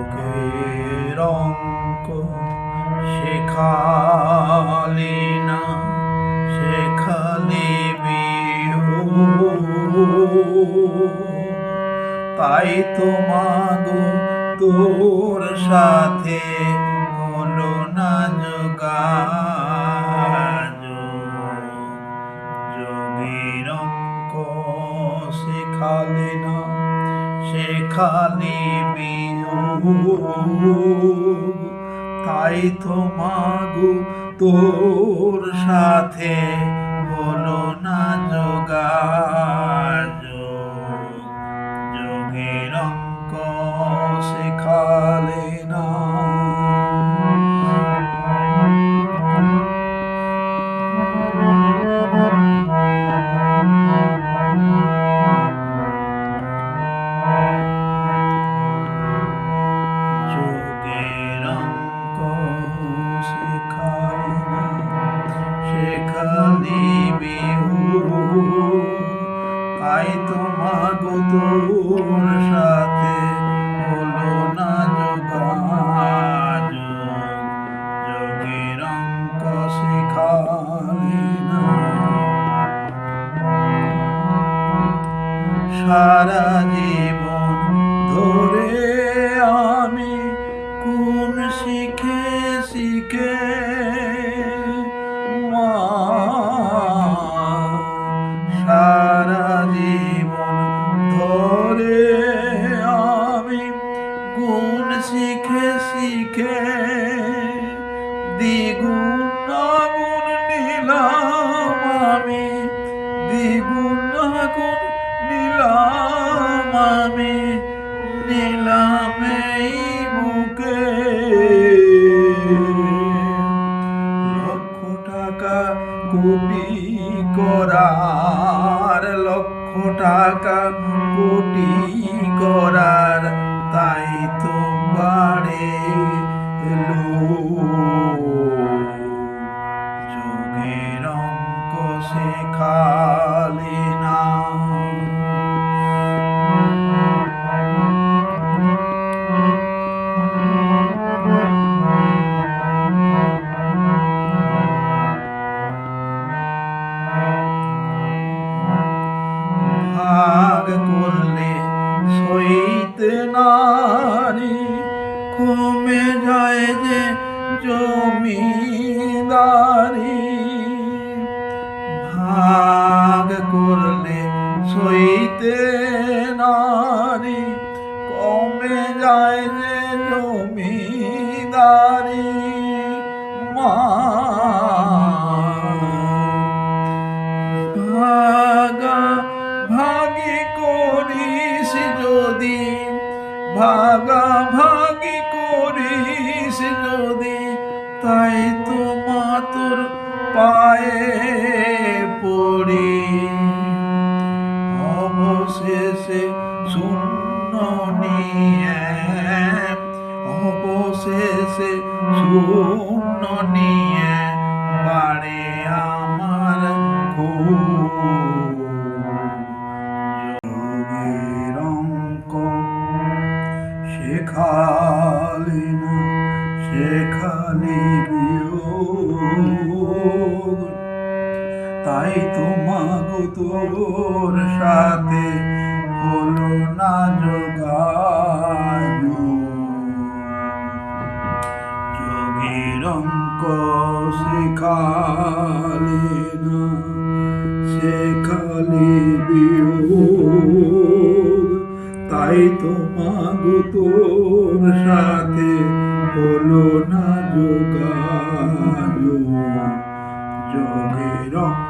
যোগের অঙ্ক শেখালি না, শেখালি তাই তো মাগো তোর সাথে হলো না যোগাযোগ। যোগের অঙ্ক শেখালি না, শেখালি তাই তো মাগো তোর সাথে হলো না যোগাযোগ। যোগের অঙ্ক শেখালে না। যোগের অঙ্ক শেখালি তাই তো মাগো তোর সাথে হলো না যোগাযোগ। যোগের অঙ্ক শেখালি না। সারা জীবন ধরে আমি কোন শিখে শিখে সারা জীবন ধরে আমি গুণ শিখে শিখে দ্বিগুণ আগুন নিলাম আমি, দ্বিগুণ আগুন নিলাম আমি, নিলাম এই বুকে। লক্ষ টাকা কোটি করার, লক্ষ টাকা কোটি করার, তাই তো বাড়ে যোগের অঙ্ক শেখালি না। ভাগ করলে সইতে নারী, কমে যায় যে জমিদারি। ভাগ করলে সইতে নারী, কমে যায় যে জমিদারি। ভাগা ভাগি করিস যদি, ভাগা ভাগি করিস যদি, তাই তো মা তোর পায়ে পড়ি। অবশেষে শূন্য নিয়ে, অবশেষে শূন্য নিয়ে বাড়ে আমার যোগের অঙ্ক শেখালি না, শেখালি বিয়োগ। তাই তো মাগো তোর সাথে হলো না যোগাযোগ। যোগের অঙ্ক শেখালি না, শেখালি বিয়োগ। তাই তো মাগো তোর সাথে হলো না যোগাযোগ। যোগের অঙ্ক